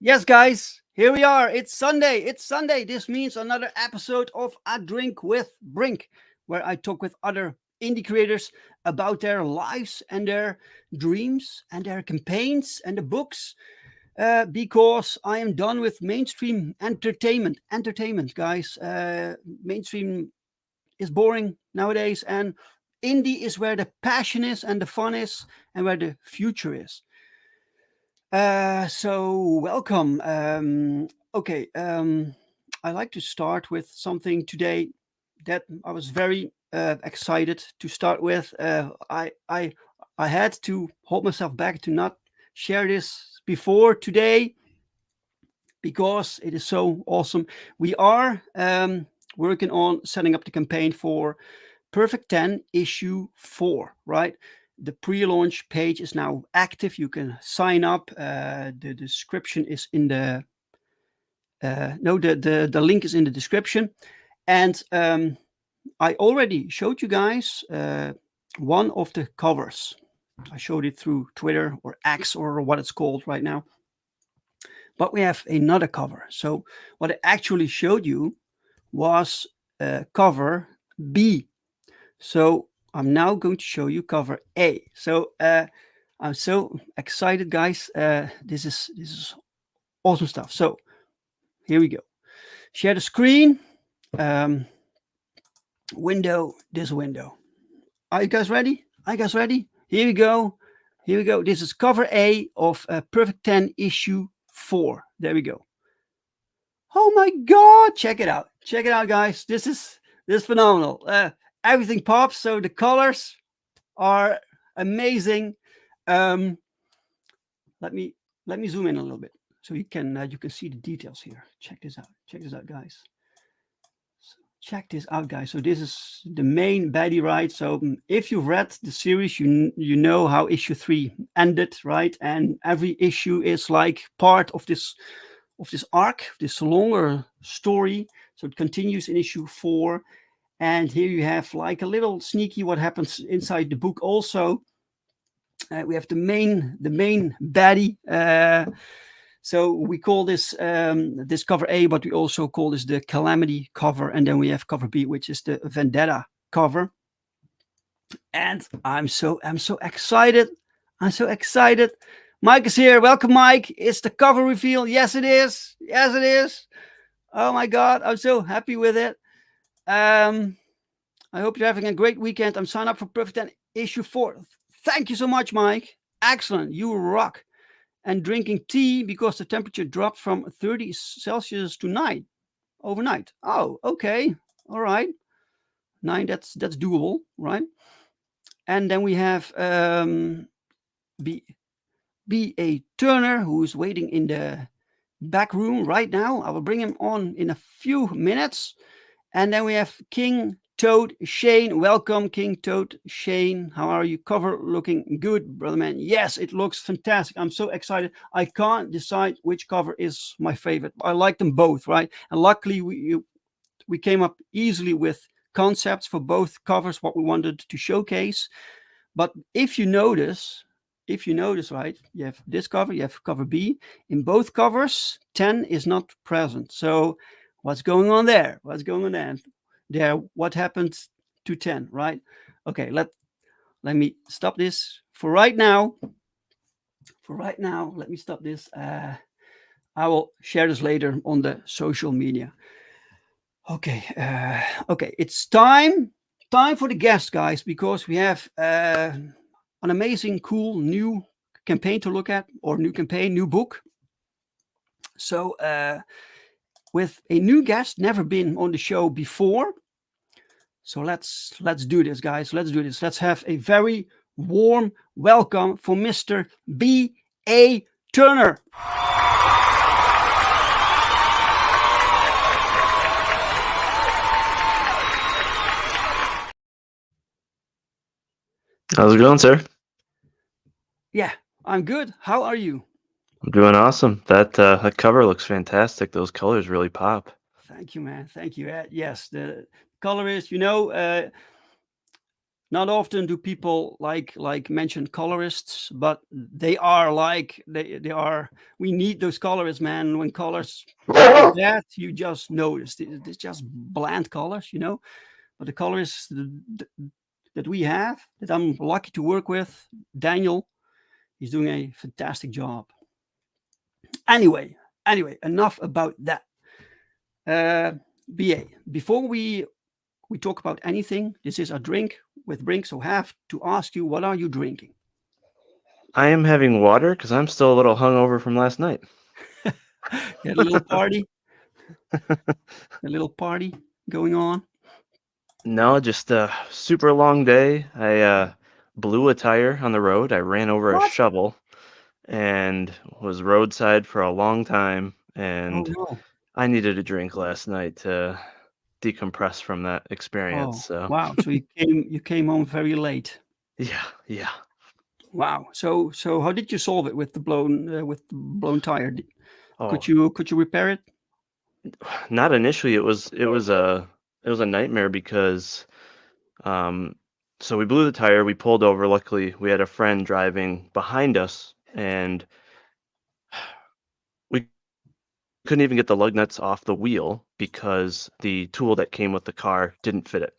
Yes, guys. Here we are. It's Sunday. This means another episode of A Drink with Brink, where I talk with other indie creators about their lives and their dreams and their campaigns and the books. Because I am done with mainstream entertainment. Guys. Mainstream is boring nowadays, and indie is where the passion is and the fun is and where the future is. So welcome. I like to start with something today that I was very excited to start with. I had to hold myself back to not share this before today because it is so awesome. We are working on setting up the campaign for Perfect 10 issue 4, right? The pre-launch page is now active. You can sign up. The description is in the the link is in the description. And I already showed you guys one of the covers. I showed it through Twitter or X or what it's called right now. But we have another cover. So what I actually showed you was cover B. So I'm now going to show you cover A. So I'm so excited, guys. This is awesome stuff. So here we go. Share the screen. Window. This window. Are you guys ready? Here we go. This is cover A of Perfect 10 issue 4. There we go. Oh my God! Check it out, guys. This is phenomenal. Everything pops, so the colors are amazing. Let me zoom in a little bit so you can see the details here. Check this out, guys. So this is the main baddie, right? So if you've read the series, you know how issue 3 ended, right? And every issue is like part of this arc, this longer story. So it continues in issue 4. And here you have like a little sneaky what happens inside the book also. We have the main baddie. So we call this this cover A, but we also call this the Calamity cover. And then we have cover B, which is the Vendetta cover. And I'm so excited. Mike is here. Welcome, Mike. It's the cover reveal. Yes, it is. Oh my God, I'm so happy with it. I hope you're having a great weekend. I'm signed up for Perfect 10 issue 4. Thank you so much, Mike. Excellent. You rock. And drinking tea because the temperature dropped from 30 Celsius to 9 overnight. Oh, okay. All right. 9, that's doable, right? And then we have B.A. Turner, who is waiting in the back room right now. I will bring him on in a few minutes. And then we have King Toad Shane. Welcome, King Toad Shane. How are you? Cover looking good, brother man. Yes, it looks fantastic. I'm so excited. I can't decide which cover is my favorite. I like them both, right? And luckily, we came up easily with concepts for both covers, what we wanted to showcase. But if you notice, right, you have this cover, you have cover B. In both covers, 10 is not present. So what's going on there? What's going on there? What happened to 10, right? Okay, let me stop this for right now. For right now, let me stop this. I will share this later on the social media. Okay, okay, it's time for the guest, guys, because we have an amazing, cool new campaign to look at, or new campaign, new book. So, with a new guest, never been on the show before. So let's do this, guys. Let's do this. Let's have a very warm welcome for Mr. B.A. Turner. How's it going, sir? Yeah, I'm good. How are you? I'm doing awesome. That cover looks fantastic. Those colors really pop. Thank you, man. Thank you. Yes, the color is, not often do people like mention colorists, but they are like they are. We need those colorists, man. When colors are bad, you just notice it's just bland colors. But the colorists that we have, that I'm lucky to work with, Daniel, he's doing a fantastic job. Anyway, enough about that. BA, before we talk about anything, this is a drink with Brink, so I have to ask you, what are you drinking? I am having water because I'm still a little hungover from last night. You had a little party, a little party going on. No, just a super long day. I blew a tire on the road. I ran over a What? shovel and was roadside for a long time. Oh And no. I needed a drink last night to decompress from that experience. Oh So, wow. So you came home very late. yeah, yeah. Wow. So how did you solve it with the blown tire? Could Oh, you repair it? not initially. It was a nightmare because Um, so we blew the tire, we pulled over. Luckily, we had a friend driving behind us, and we couldn't even get the lug nuts off the wheel because the tool that came with the car didn't fit it.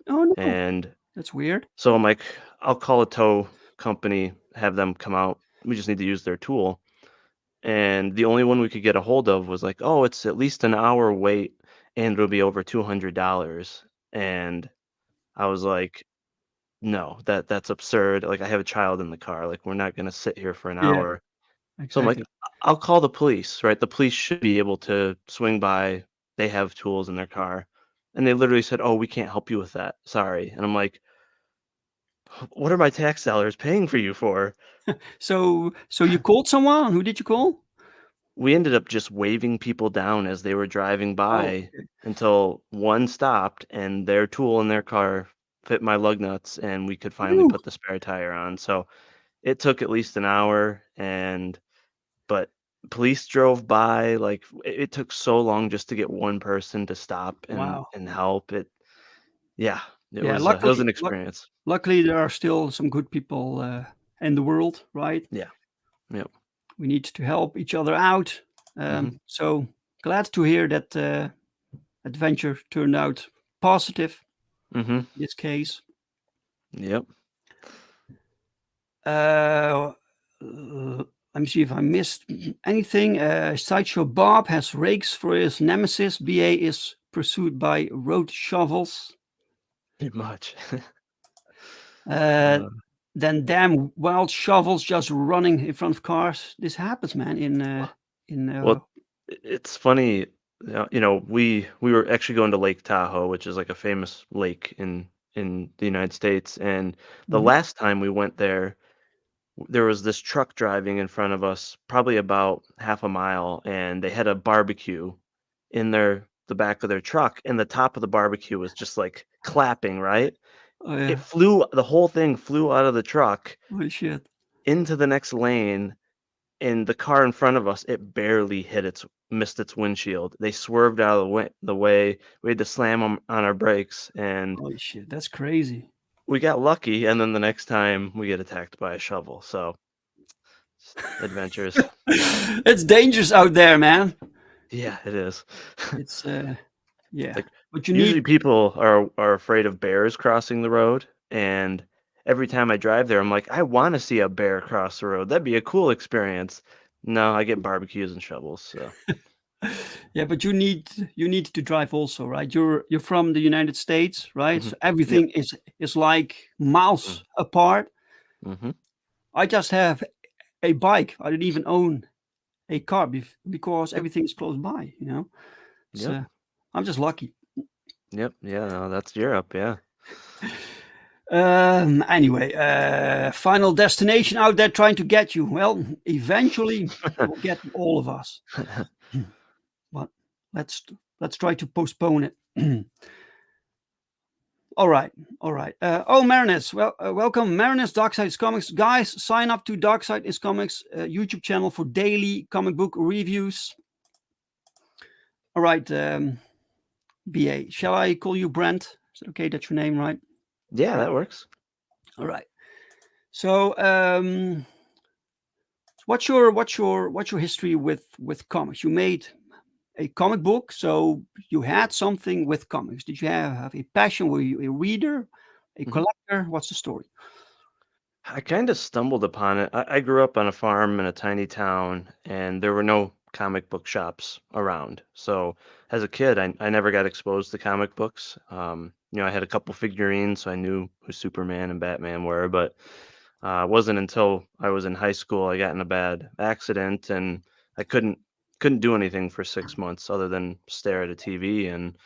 Oh no. And That's weird. so I'm like, I'll call a tow company, have them come out. We just need to use their tool. And the only one we could get a hold of was like, oh, it's at least an hour wait and it'll be over $200. And I was like, no, that's absurd. Like, I have a child in the car. Like, we're not gonna sit here for an Yeah, hour. So I'm like, exactly. I'll call the police, right? The police should be able to swing by. They have tools in their car. And they literally said, "Oh, we can't help you with that. Sorry." And I'm like, "What are my tax dollars paying for you for?" So you called someone? Who did you call? We ended up just waving people down as they were driving Oh, by okay. until one stopped and their tool in their car fit my lug nuts and we could finally Phew. put the spare tire on. So it took at least an hour and but police drove by, like, it took so long just to get one person to stop and Wow. help. Yeah, Yeah, it was an experience. luckily there are still some good people in the world, right? Yeah, yep, We need to help each other out. mhm, So glad to hear that adventure turned out positive mhm, in this case. yep. Uh, let me see if I missed anything. Sideshow Bob has rakes for his nemesis. BA is pursued by road shovels. Pretty much. Uh, Uh, then damn wild shovels just running in front of cars. This happens, man. In well, it's funny, we were actually going to Lake Tahoe, which is, like, a famous lake in the United States, and the mhm. last time we went there, there was this truck driving in front of us, probably about half a mile, and they had a barbecue in their the back of their truck, and the top of the barbecue was just like clapping, right? Oh It yeah. flew, the whole thing flew out of the truck Holy shit. into the next lane, and the car in front of us, it barely missed its windshield. They swerved out of the way. We had to slam on our brakes, and Holy shit. That's crazy. we got lucky. And then the next time we get attacked by a shovel. So adventures. It's dangerous out there, man. Yeah, it is. It's yeah. Like, But you usually need people are afraid of bears crossing the road, and every time I drive there, I'm like, I want to see a bear cross the road. That'd be a cool experience. No, I get barbecues and shovels. So yeah, but you need to drive also, right? You're from the United States, right? hmm So yep. everything is like miles apart. Mm-hmm. I just have a bike. I don't even own a car because Yep. everything is close by, you know? It's Yep. I'm just lucky. Yep. Yeah. No, that's Europe. Yeah. Anyway, final destination out there trying to get you. Well, eventually it will get all of us. But let's let's try to postpone it. All right, all right. Marinus, welcome, Marinus. Darkside is Comics, guys. Sign up to Darkside is Comics YouTube channel for daily comic book reviews. All right, BA. Shall I call you Brent? Is it okay? That's your name, right? Yeah, Great. that works. All right. So, what's your history with comics? You made a comic book, so you had something with comics. Did you have a passion? Were you a reader, a hmm collector? What's the story? I kind of stumbled upon it. I grew up on a farm in a tiny town, and there were no comic book shops around. So as a kid, I never got exposed to comic books. I had a couple figurines, so I knew who Superman and Batman were, but it wasn't until I was in high school I got in a bad accident, and I couldn't do anything for 6 months other than stare at a TV. And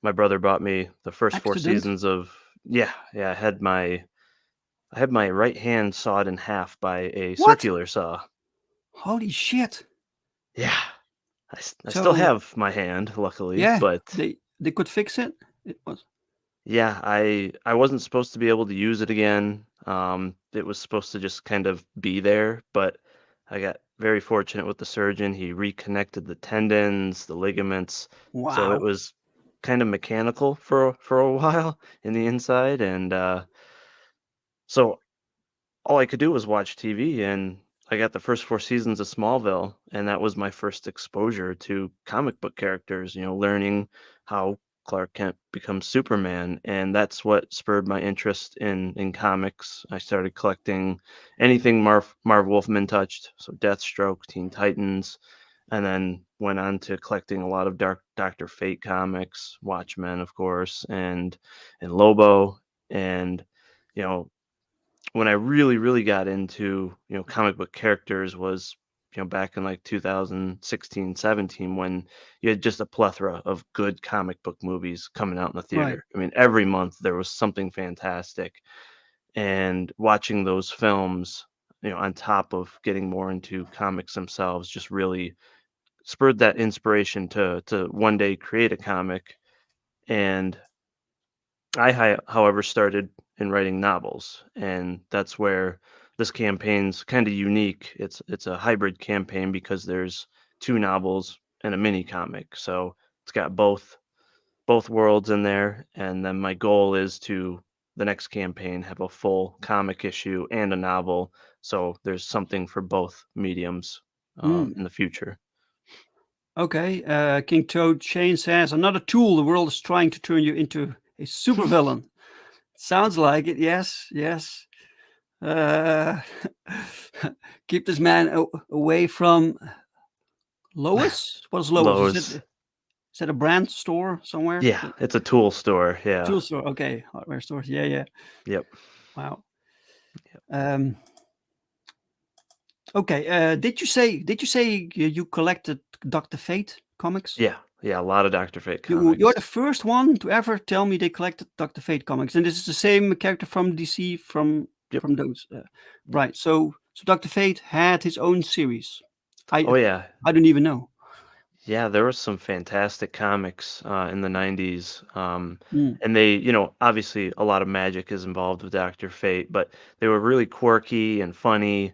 my brother bought me the first four Accident? seasons of yeah. I had my right hand sawed in half by a What? circular saw. Holy shit! Yeah, I still So have my hand, luckily, yeah, but they could fix it. It was yeah, I wasn't supposed to be able to use it again. It was supposed to just kind of be there, but I got very fortunate with the surgeon. He reconnected the tendons, the ligaments, so it wow. was kind of mechanical for a while in the inside, and so all I could do was watch TV, and I got the first 4 seasons of Smallville, and that was my first exposure to comic book characters, learning how Clark Kent becomes Superman, and that's what spurred my interest in comics. I started collecting anything Marv Wolfman touched, so Deathstroke, Teen Titans, and then went on to collecting a lot of Doctor Fate comics, Watchmen, of course, and Lobo, and you know when I really, really got into, comic book characters was, back in like 2016, 17, when you had just a plethora of good comic book movies coming out in the Right. theater. I mean, every month there was something fantastic. And watching those films, on top of getting more into comics themselves, just really spurred that inspiration to one day create a comic. And however, started in writing novels, and that's where this campaign's kind of unique. It's a hybrid campaign because there's two novels and a mini comic, so it's got both worlds in there. And then my goal is to the next campaign have a full comic issue and a novel, so there's something for both mediums Mm. in the future. Okay. King Toad Shane says another tool. The world is trying to turn you into a supervillain. Sounds like it. Yes. Yes. Uh, keep this man away from Lois. What is Lois? Lowe's, Is that a brand store somewhere? yeah, it's a tool store. Yeah, Tool store. Okay, hardware store. Yeah, yeah. yep, Wow. yep. Um, okay. Did you say you collected Doctor Fate comics? Yeah, a lot of Dr. Fate You're the comics. first one to ever tell me they collected Doctor Fate comics, and this is the same character from DC Yep, from those. yep. Right. So Doctor Fate had his own series. I Oh yeah, I don't even know. Yeah, there was some fantastic comics in the 90s. Mm, And they, obviously a lot of magic is involved with Dr. Fate, but they were really quirky and funny,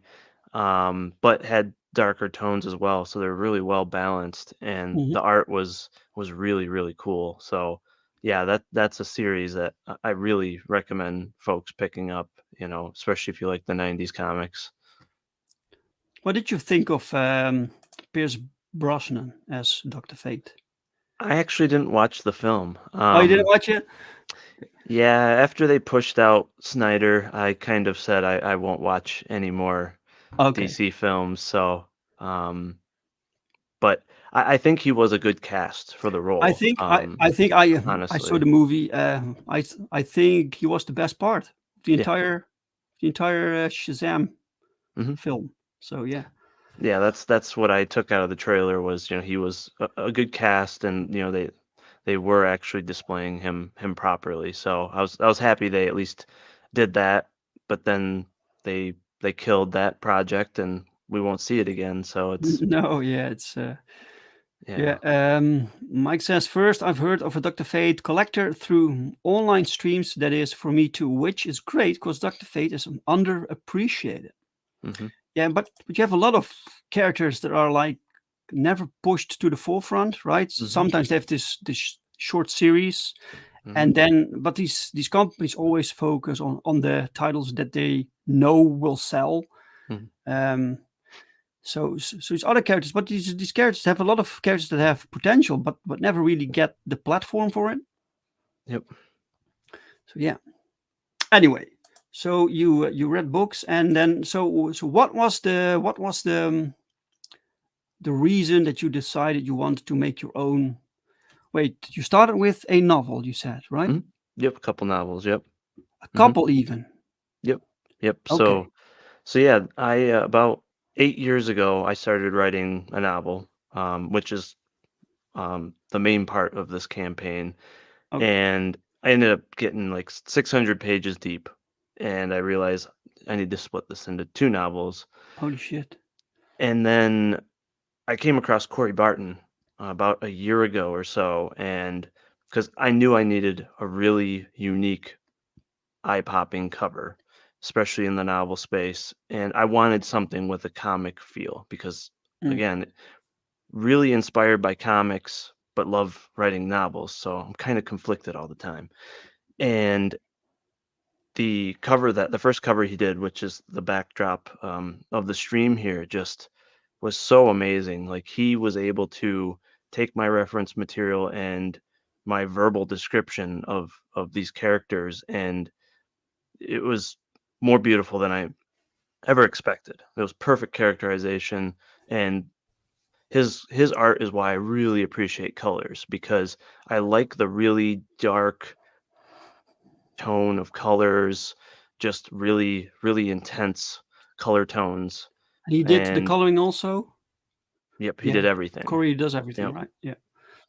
but had darker tones as well. So they're really well balanced, and mhm. the art was really, really cool. So yeah, that's a series that I really recommend folks picking up, especially if you like the 90s comics. What did you think of Pierce Brosnan as Dr. Fate? I actually didn't watch the film. Oh, you didn't watch it? Yeah, after they pushed out Snyder, I kind of said I won't watch any more Okay. DC films. So, um, but I think he was a good cast for the I role. think I I think I saw Honestly, the movie. I think he was the best part of yeah, the entire Shazam hmm film. So yeah. yeah. That's what I took out of the trailer was he was a good cast, and they were actually displaying him properly. So I was happy they at least did that. But then they killed that project, and we won't see it again. So it's No, yeah, it's yeah. yeah. Mike says first I've heard of a Dr. Fate collector through online streams. That is for me too, which is great because Dr. Fate is underappreciated. hmm Yeah, but you have a lot of characters that are like never pushed to the forefront, right? hmm Sometimes they have this short series, hmm and then but these companies always focus on the titles that they know will sell. hmm Um, so it's other characters, but these characters have a lot of characters that have potential, but never really get the platform for it. Yep. So yeah. Anyway, so you read books, and then so what was the reason that you decided you wanted to make your own? Wait, you started with a novel, you said, right? Mhm. Yep, a couple novels, yep. A Mhm. couple even. Yep. Yep, Okay. so yeah, about 8 years ago, I started writing a novel, which is, the main part of this campaign, Okay. and I ended up getting, like, 600 pages deep, and I realized I need to split this into 2 novels, Holy shit. and then I came across Corey Barton, about a year ago or so, and because I knew I needed a really unique eye-popping cover, especially in the novel space, and I wanted something with a comic feel because, Mm, again, really inspired by comics, but love writing novels, so I'm kind of conflicted all the time. And the first cover he did, which is the backdrop of the stream here, just was so amazing. Like he was able to take my reference material and my verbal description of these characters, and it was more beautiful than I ever expected. It was perfect characterization, and his art is why I really appreciate colors because I like the really dark tone of colors, just really really intense color tones. and he did the And coloring also. yep, he Yeah. did everything. Corey does everything, Yep, right? Yeah.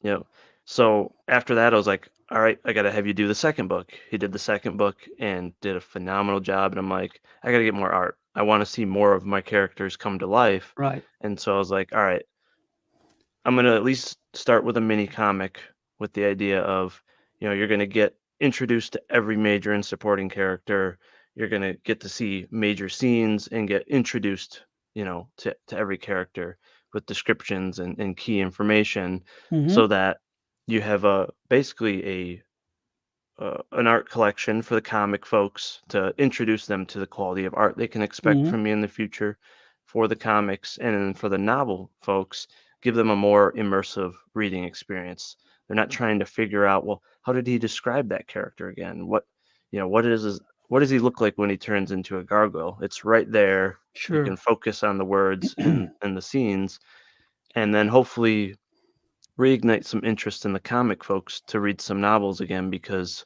yep. So after that, I was like, all right, I gotta have you do the second book. He did the second book and did a phenomenal job. And I'm like, I gotta get more art. I want to see more of my characters come to life. Right. And so I was like, all right, I'm gonna at least start with a mini comic with the idea of, you're gonna get introduced to every major and supporting character. You're gonna get to see major scenes and get introduced, to every character with descriptions and key information Mm-hmm. so that you have a basically an art collection for the comic folks to introduce them to the quality of art they can expect Mm-hmm. from me in the future for the comics, and then for the novel folks, give them a more immersive reading experience. They're not trying to figure out, well, how did he describe that character again? What does he look like when he turns into a gargoyle? It's right there. You can Sure. focus on the words and the scenes, and then hopefully reignite some interest in the comic folks to read some novels again because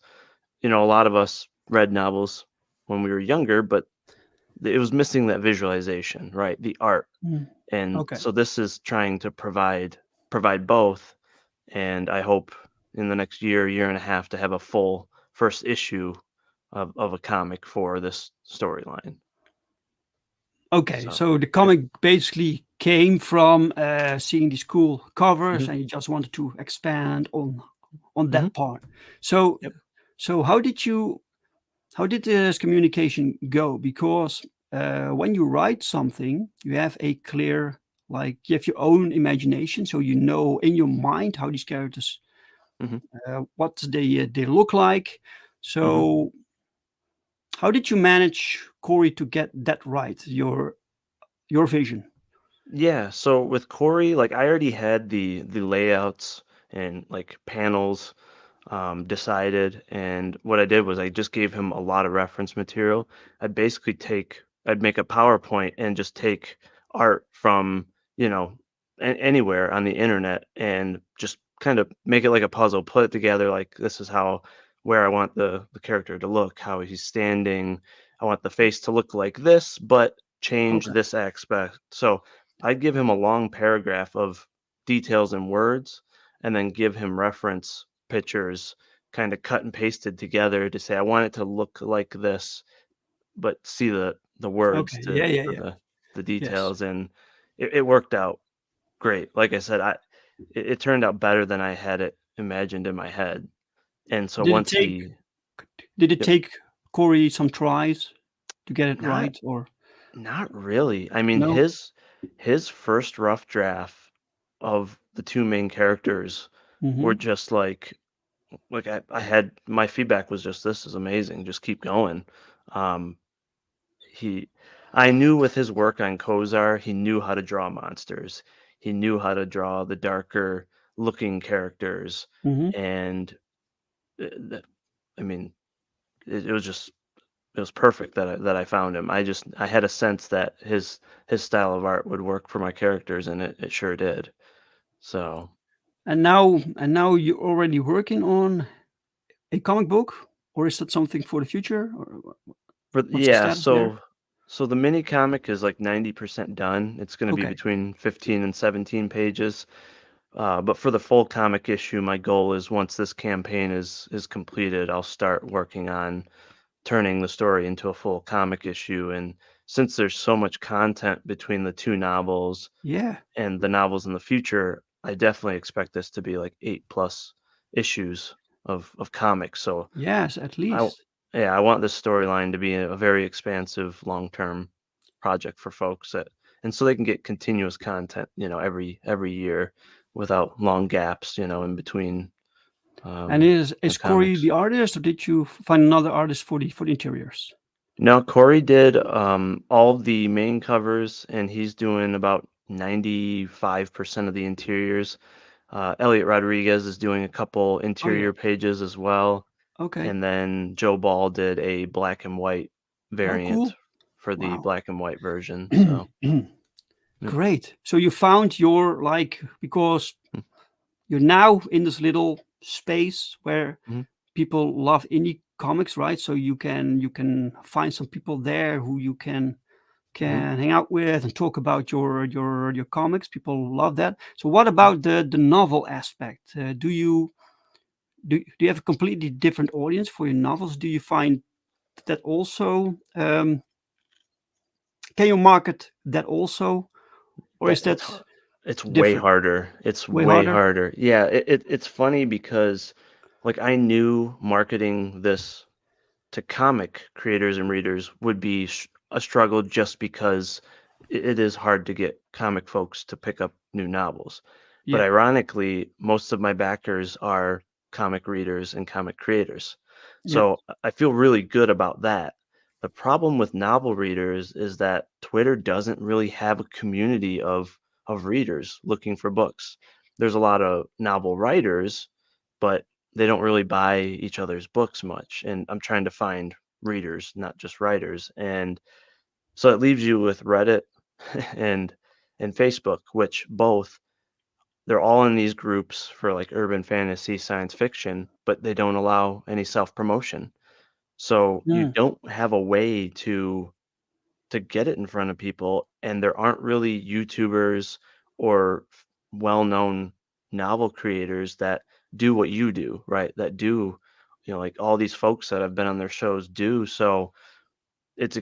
a lot of us read novels when we were younger, but it was missing that visualization, right? The art. Mm. And Okay. so this is trying to provide both. And I hope in the next year and a half to have a full first issue of a comic for this storyline. Okay. So So the yep. comic basically came from seeing these cool covers, Mhm, and you just wanted to expand on mhm, that part. So yep, so how did this communication go? Because when you write something, you have a clear, like, you have your own imagination, so you know in your mind how these characters, mhm, what they look like. mhm. So how did you manage, Corey, to get that right? Your vision. Yeah, so with Corey, like I already had the layouts and like panels decided, and what I did was I just gave him a lot of reference material. I'd make a PowerPoint and just take art from, you know, anywhere on the internet and just kind of make it like a puzzle, put it together like this is how where I want the character to look, how he's standing. I want the face to look like this, but change Okay. this aspect. So I'd give him a long paragraph of details and words and then give him reference pictures kind of cut and pasted together to say I want it to look like this, but see the words Okay. to Yeah. Yeah. for Yeah. the Yes. details, and it worked out great. Like I said, it turned out better than I had it imagined in my head. And so Did it once take he Did it yep, take Corey some tries to get it not right, or not really. I mean, no? his first rough draft of the two main characters were Mhm. just like I had my feedback was just this is amazing. Just keep going. Um, he I knew with his work on Kozar, he knew how to draw monsters. He knew how to draw the darker looking characters, Mhm. and that, I mean, it was just it was perfect that I found him. I had a sense that his style of art would work for my characters, and it sure did. So, And now you're already working on a comic book, or is that something for the future, or what's the yeah, status there? so the mini comic is like 90% done. It's going to be Okay. between 15 and 17 pages. But for the full comic issue, my goal is once this campaign is completed, I'll start working on turning the story into a full comic issue. And since there's so much content between the two novels Yeah. and the novels in the future, I definitely expect this to be like 8+ issues of comics. So Yes, at I least. yeah, I want this storyline to be a very expansive long-term project for folks that and so they can get continuous content, every year without long gaps, in between And is Corey comics. the artist, or did you find another artist for the interiors? Now Corey did all of the main covers and he's doing about 95% of the interiors. Elliot Rodriguez is doing a couple Oh, yeah. interior pages as well. Okay. And then Joe Ball did a black and white Oh, variant cool. for the Wow. black and white version. So, yep. Great. So you found your, like, because Mm, you're now in this little space where mhm, people love indie comics, right? So you can find some people there who you mhm, can hang out with and talk about your comics. People love that. So what about the novel aspect? Do you have a completely different audience for your novels? Do you find that also? Can you market that also, or That is it's that har it's way different? harder. It's Way way harder? harder. Yeah, it's funny because, like, I knew marketing this to comic creators and readers would be a struggle just because it is hard to get comic folks to pick up new novels. But Yeah. ironically, most of my backers are comic readers and comic creators. Yeah. So I feel really good about that. The problem with novel readers is that Twitter doesn't really have a community of readers looking for books. There's a lot of novel writers, but they don't really buy each other's books much, and I'm trying to find readers, not just writers, and so it leaves you with Reddit and Facebook, which both they're all in these groups for like urban fantasy, science fiction, but they don't allow any self-promotion. So you Mm. don't have a way to get it in front of people, and there aren't really YouTubers or well-known novel creators that do what you do, right? That do, like all these folks that have been on their shows do. So it's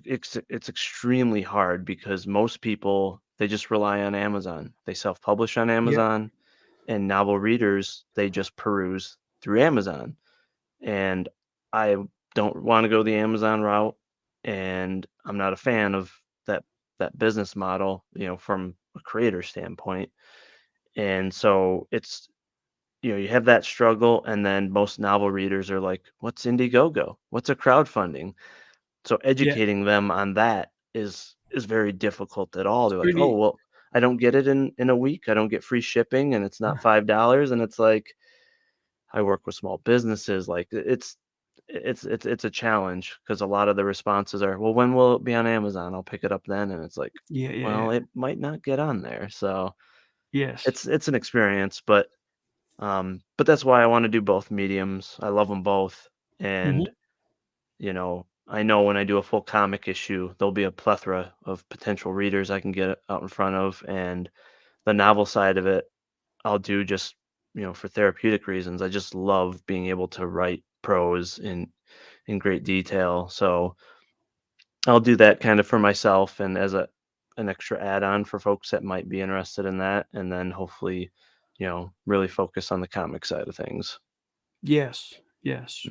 extremely hard because most people they just rely on Amazon. They self-publish on Yeah. Amazon, and novel readers, they just peruse through Amazon. And I don't want to go the Amazon route, and I'm not a fan of that that business model, from a creator standpoint. And so it's, you have that struggle, and then most novel readers are like, "What's Indiegogo? What's a crowdfunding?" So Yeah. educating them on that is very difficult at all. It's They're like, "Oh, pretty. well, I don't get it in a week. I don't get free shipping, and it's not $5." And it's like, I work with small businesses. Like, it's a challenge because a lot of the responses are, "Well, when will it be on Amazon? I'll pick it up then." And it's like, Yeah. Yeah. well, Yeah. it might not get on there. So Yes. it's an experience, but that's why I want to do both mediums. I love them both, Hmm. and I know when I do a full comic issue, there'll be a plethora of potential readers I can get out in front of, and the novel side of it, I'll do just, for therapeutic reasons. I just love being able to write prose in great detail. So I'll do that kind of for myself and as an extra add-on for folks that might be interested in that, and then hopefully, really focus on the comic side of things. Yes. Yes.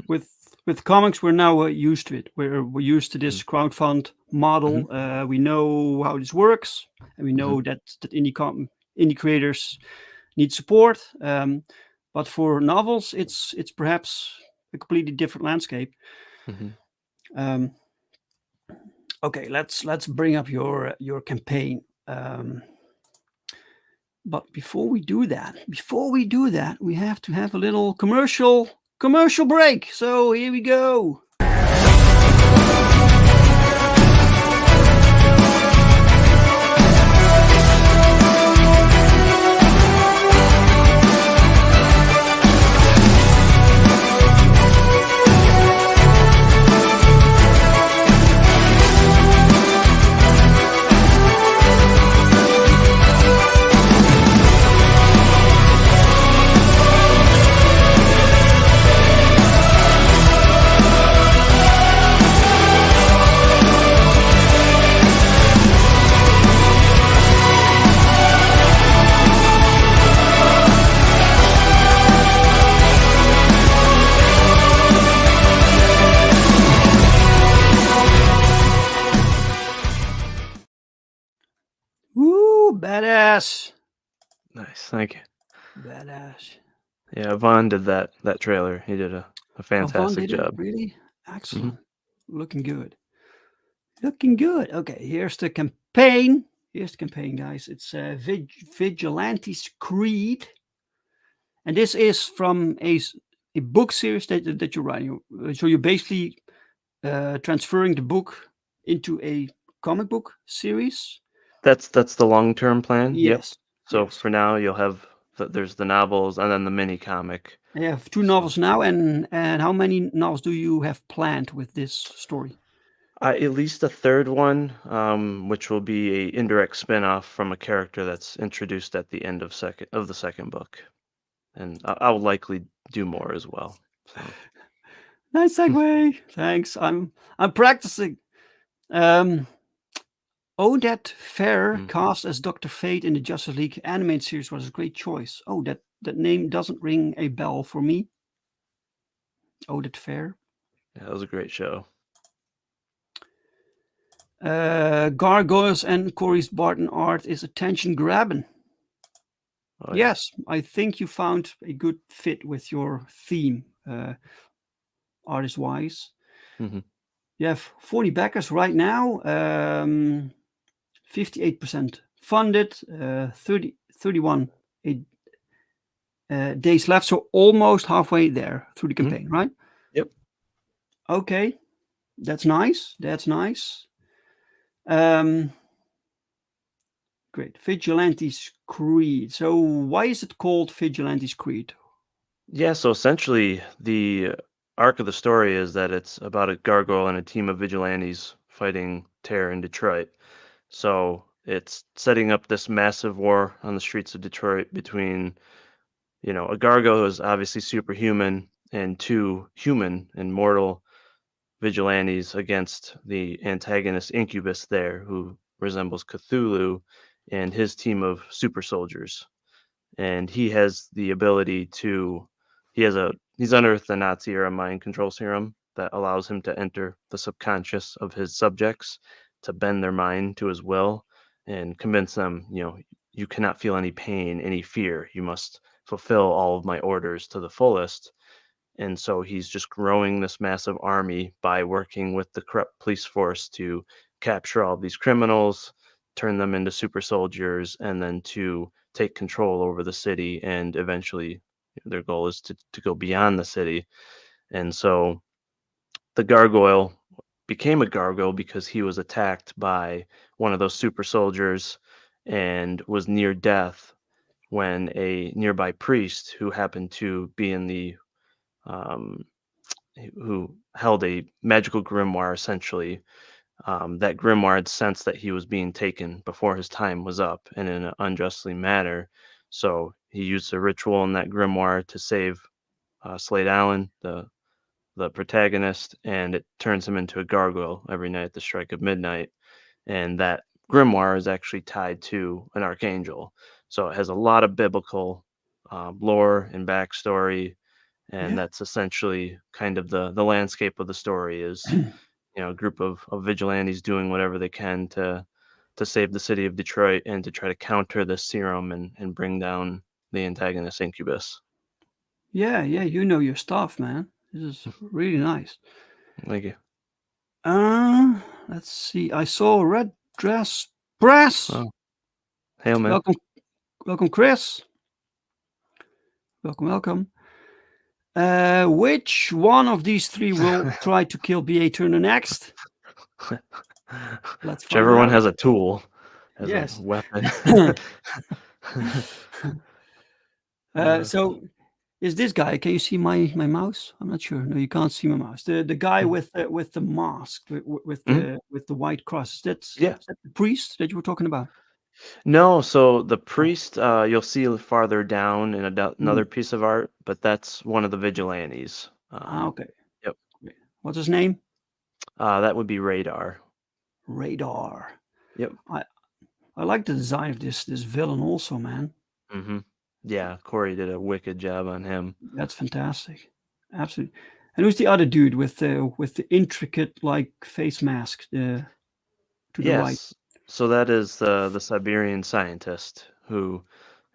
With comics, we're now used to it. We're used to Mm-hmm. this crowdfund Hmm. model. We know how this works, and we Hmm. know that indie creators need support. But for novels, it's perhaps a completely different landscape. Hmm. Um, okay, let's bring up your campaign. But before we do that, we have to have a little commercial break. So here we go. Woo, badass, Nice, thank you. badass. Yeah, Vaughn did that trailer. He did a Oh, Vaughn fantastic did it job. really Hmm. excellent. Looking good. Looking good. Okay, here's the campaign. Here's the campaign, guys. It's Vigilantes Creed, and this is from a book series that you're writing. So you're basically transferring the book into a comic book series. That's the long-term plan. Yep. Yes, So yes. for now, you'll have there's the novels and then the mini comic. I have two So novels now, and how many novels do you have planned with this story? at least a third one, which will be a indirect spin-off from a character that's introduced at the end of the second book, and I'll likely do more as well. So. Nice segue. Thanks. I'm practicing. Um, Odette Fair, Mm. cast as Dr. Fate in the Justice League animated series, was a great choice. Oh, that name doesn't ring a bell for me. Odette Fair. Yeah, that was a great show. Gargoyles and Corey's Barton art is attention grabbing. Oh yeah. Yes, I think you found a good fit with your theme, artist wise. Hmm. You have 40 backers right now, 58% funded, 31 days left, so almost halfway there through the Hmm. campaign, right? Yep. Okay, that's nice. That's nice. Um, Great. Vigilantes Creed. So, why is it called Vigilantes Creed? Yeah. So essentially, the arc of the story is that it's about a gargoyle and a team of vigilantes fighting terror in Detroit. So it's setting up this massive war on the streets of Detroit between, a gargoyle who is obviously superhuman and two human and mortal vigilantes against the antagonist Incubus there, who resembles Cthulhu and his team of super soldiers. And he has the ability to he's unearthed a Nazi era mind control serum that allows him to enter the subconscious of his subjects to bend their mind to his will and convince them, you cannot feel any pain, any fear. You must fulfill all of my orders to the fullest. And so he's just growing this massive army by working with the corrupt police force to capture all of these criminals, turn them into super soldiers, and then to take control over the city. And eventually, their goal is to go beyond the city. And so the gargoyle became a gargoyle because he was attacked by one of those super soldiers and was near death when a nearby priest who happened to be in the um, who held a magical grimoire essentially. That grimoire had sensed that he was being taken before his time was up and in an unjustly manner. So he used a ritual in that grimoire to save Slade Allen, the protagonist, and it turns him into a gargoyle every night at the strike of midnight. And that grimoire is actually tied to an archangel. So it has a lot of biblical lore and backstory, and Yeah. that's essentially kind of the landscape of the story is a group of vigilantes doing whatever they can to save the city of Detroit and to try to counter the serum and bring down the antagonist Incubus. Yeah, yeah, you know your stuff, man. This is really nice. Thank you. Uh, let's see. I saw Red Dress Press. Oh, hail man. Welcome, welcome, Chris. Welcome, welcome. Which one of these three will try to kill B.A. Turner next? Let's find Whichever one out. has a tool, has a Yes. weapon. uh, So is this guy? Can you see my mouse? I'm not sure. No, you can't see my mouse. The guy with the mask mhm. with the white cross. Yeah. Is that the priest that you were talking about? No, so the priest, you'll see farther down in Mm. another piece of art, but that's one of the vigilantes. Okay. Yep. Okay. What's his name? That would be Radar. Radar. Yep. I I like the design of this villain also, man. hmm Yeah, Corey did a wicked job on him. That's fantastic. Absolutely. And who's the other dude with the intricate like face mask to the right? Yes. So that is the Siberian scientist who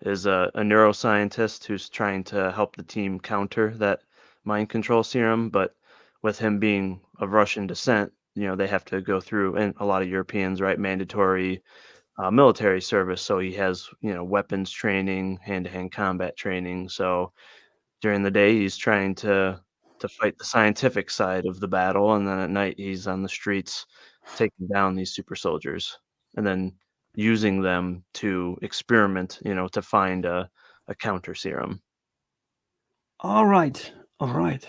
is a neuroscientist who's trying to help the team counter that mind control serum. But with him being of Russian descent, they have to go through, and a lot of Europeans, right, mandatory military service. So he has, weapons training, hand-to-hand combat training. So during the day, he's trying to fight the scientific side of the battle, and then at night, he's on the streets taking down these super soldiers, and then using them to experiment, to find a counter serum. All right. All right.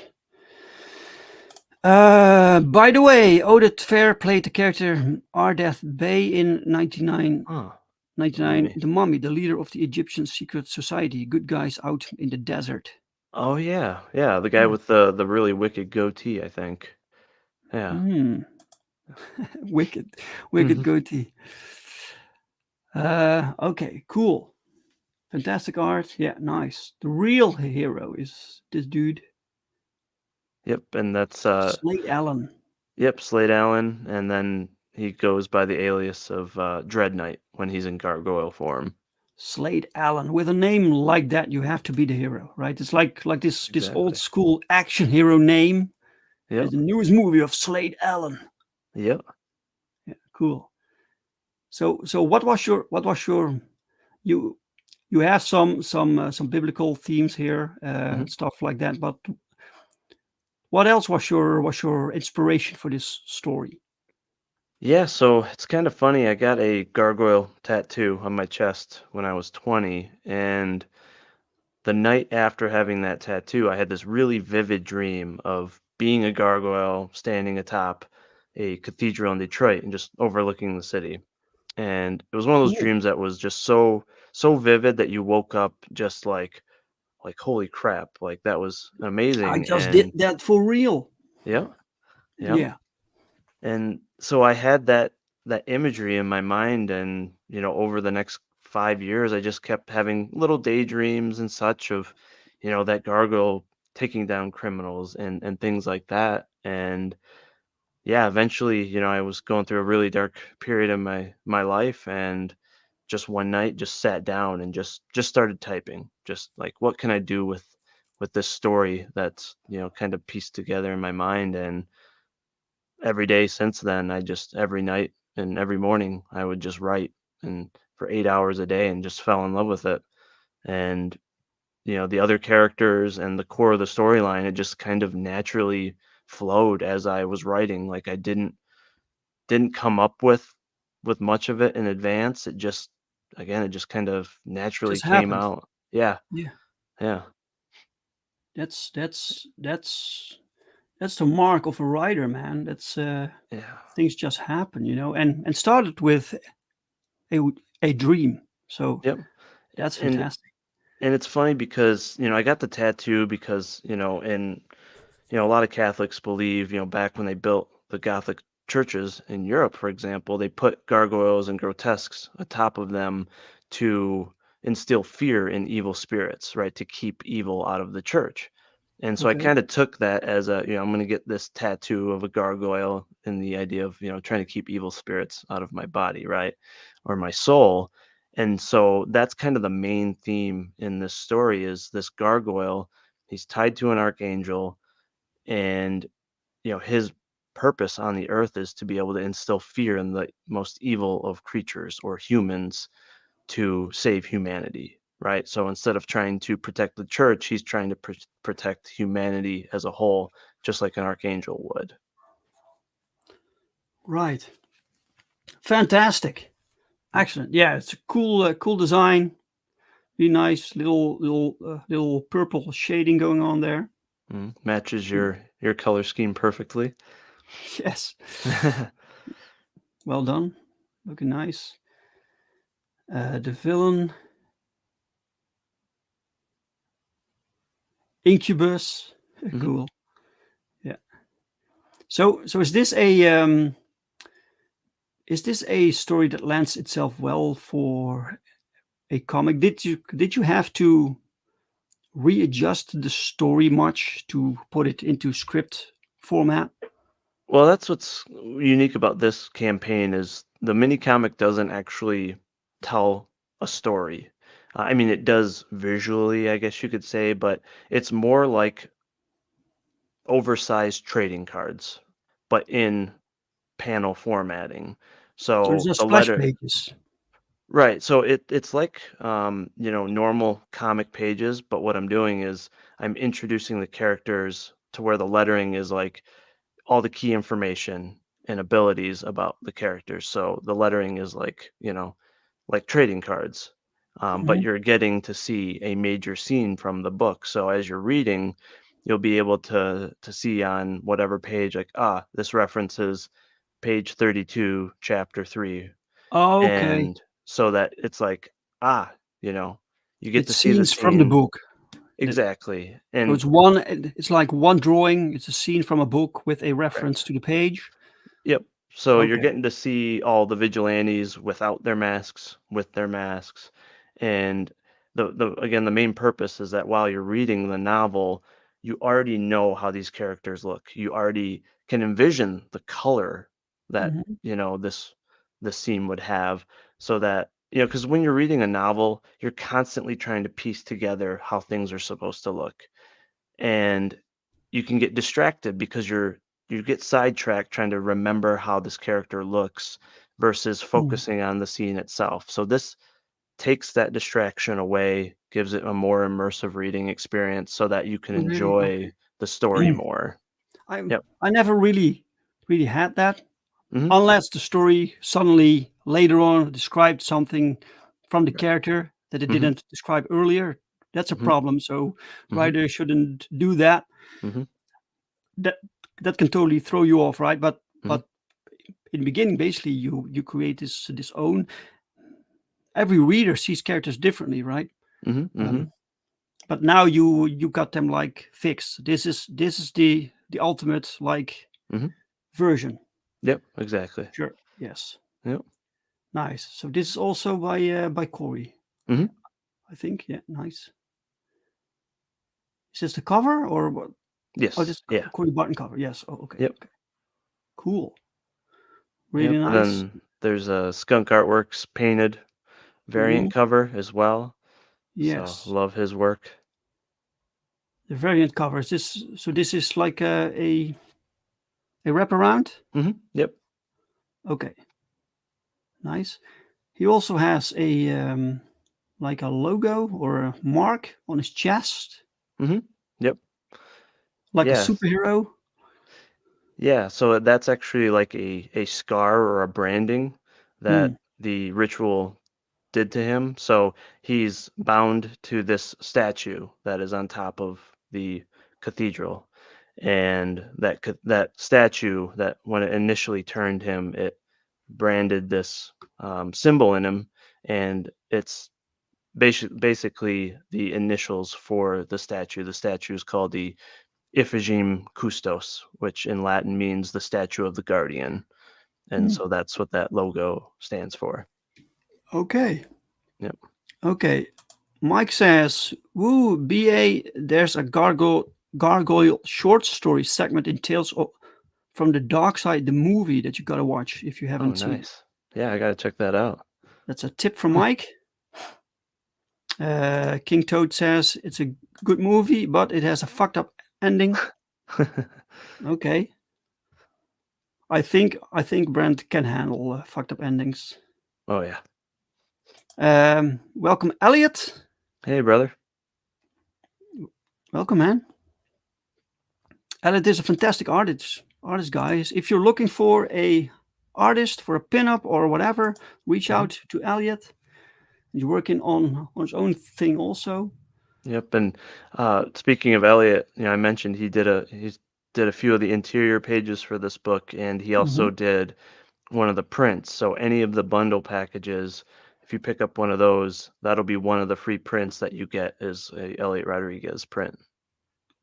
By the way, Odette Fair played the character Ardeth Bey in Huh, the 1999, mummy. The Mummy, the leader of the Egyptian secret society, good guys out in the desert. Oh, yeah, yeah, the guy Yeah. with the really wicked goatee, I think. Yeah. Hmm. Wicked, wicked Mhm. goatee. Okay, cool. Fantastic art. Yeah, nice. The real hero is this dude, Yep, and that's, Slade Allen. yep, Slade Allen, and then he goes by the alias of, Dread Knight when he's in gargoyle form. Slade Allen. With a name like that, you have to be the hero, right? It's like this old Exactly. school action hero name. Yep, It's the newest movie of Slade Allen. yep, Yeah, cool. So what was your you you have some biblical themes here, mhm. stuff like that. But what else was your inspiration for this story? Yeah, so it's kind of funny, I got a gargoyle tattoo on my chest when I was 20, and the night after having that tattoo, I had this really vivid dream of being a gargoyle standing atop a cathedral in Detroit and just overlooking the city. And it was one of those Cool. dreams that was just so vivid that you woke up just like holy crap, like that was I amazing. just did And that for real. yeah, yeah. Yeah. And so I had that imagery in my mind, and over the next 5 years, I just kept having little daydreams and such of, that gargoyle taking down criminals and things like that. And yeah, eventually, I was going through a really dark period in my life, and just one night just sat down and just started typing. Just like, what can I do with this story that's, kind of pieced together in my mind. And every day since then, I just every night and every morning I would just write, and for 8 hours a day, and just fell in love with it. And the other characters and the core of the storyline, it just kind of naturally flowed as I was writing. Like, I didn't come up with much of it in advance. It just, again, it just kind of naturally Just came happened. out. Yeah, Yeah. yeah, That's the mark of a writer, man. That's yeah, things just happen, and started with a a dream. So yep. that's And fantastic. and it's funny because, I got the tattoo because, in a lot of Catholics believe, back when they built the Gothic churches in Europe, for example, they put gargoyles and grotesques atop of them to instill fear in evil spirits, right? To keep evil out of the church. And so I Okay. kind of took that as a, I'm going to get this tattoo of a gargoyle, in the idea of, trying to keep evil spirits out of my body, right? Or my soul. And so that's kind of the main theme in this story, is this gargoyle. He's tied to an archangel, and his purpose on the earth is to be able to instill fear in the most evil of creatures, or humans, to save humanity, right? So instead of trying to protect the church, he's trying to protect humanity as a whole, just like an archangel would. Right. Fantastic. Yep. Excellent. Yeah, it's a cool design. Really nice little purple shading going on there. Matches Mm. your color scheme perfectly. Yes. Well done. Looking nice. The villain, Incubus. hmm Cool. Yeah. So is this a story that lends itself well for a comic? Did you have to readjust the story much to put it into script format? Well, that's what's unique about this campaign, is the mini comic doesn't actually tell a story. I mean, it does visually, I guess you could say, but it's more like oversized trading cards, but in panel formatting. So it's So just the splash letter, pages. right? So it's like, normal comic pages, but what I'm doing is I'm introducing the characters to where the lettering is like all the key information and abilities about the characters. So the lettering is like, like trading cards. But Mhm. you're getting to see a major scene from the book. So as you're reading, you'll be able to see on whatever page, like, this references page 32, chapter 3. Okay. And so that it's like, ah, you know, you get to It's see the scenes from the scene. book. That Exactly. so And it's like one drawing, it's a scene from a book with a reference correct. to the page? Yep. So you're Okay. getting to see all the vigilantes without their masks, with their masks. And the again, the main purpose is that while you're reading the novel, you already know how these characters look. You already can envision the color that, Mhm. this scene would have, so that, because when you're reading a novel, you're constantly trying to piece together how things are supposed to look. And you can get distracted because you get sidetracked trying to remember how this character looks versus Mm. focusing on the scene itself. So this takes that distraction away, gives it a more immersive reading experience so that you can Really? enjoy Okay. the story more. I Yep. I never really had that, hmm unless the story suddenly later on described something from the Right. character that it hmm didn't describe earlier. That's a hmm problem, so hmm writer shouldn't do that. hmm That that can totally throw you off, right? But hmm but in the beginning, basically, you create this own. Every reader sees characters differently, right? hmm hmm Um, but now you got them like fixed. This is the ultimate like hmm version. Yep. Exactly. Sure. Yes. Yep. Nice. So this is also by Corey, Hmm. I think. Yeah, nice. Is this the cover or what? Oh, Yes. this Yeah. Corey Barton cover. Yes. Oh, okay. Yep. Okay. Cool. Really Yep. And nice. then there's a Skunk Artworks painted Hmm. variant cover as well. So Yes. love his work. The variant covers. This so this is like a wraparound. Yep. Okay. Nice. He also has a like a logo or a mark on his chest, hmm Yep. like a Yeah. superhero. Yeah. So that's actually like a scar or a branding that Hmm. the ritual did to him. So he's bound to this statue that is on top of the cathedral. And that statue, that when it initially turned him, it branded this symbol in him, and it's basically the initials for the statue. The statue is called the Iphigeme Custos, which in Latin means the statue of the guardian, and Hmm. so that's what that logo stands for. Okay. Yep. Okay. Mike says, "Woo, BA, there's a gargoyle short story segment in from the Dark Side, the movie that you gotta watch if you Oh, haven't seen it. nice. Yeah, I gotta check that out. That's a tip from Mike." King Toad says it's a good movie, but it has a fucked up ending. Okay, I think Brent can handle fucked up endings. Oh yeah. Welcome, Elliot. Hey, brother. Welcome, man. Elliot is a fantastic artist. Artist, guys. If you're looking for a artist for a pinup or whatever, reach Mhm. out to Elliot. He's working on his own thing also. Yep, and, speaking of Elliot, I mentioned he did a few of the interior pages for this book, and he Hmm. also did one of the prints, so any of the bundle packages, if you pick up one of those, that'll be one of the free prints that you get is a Elliot Rodriguez print.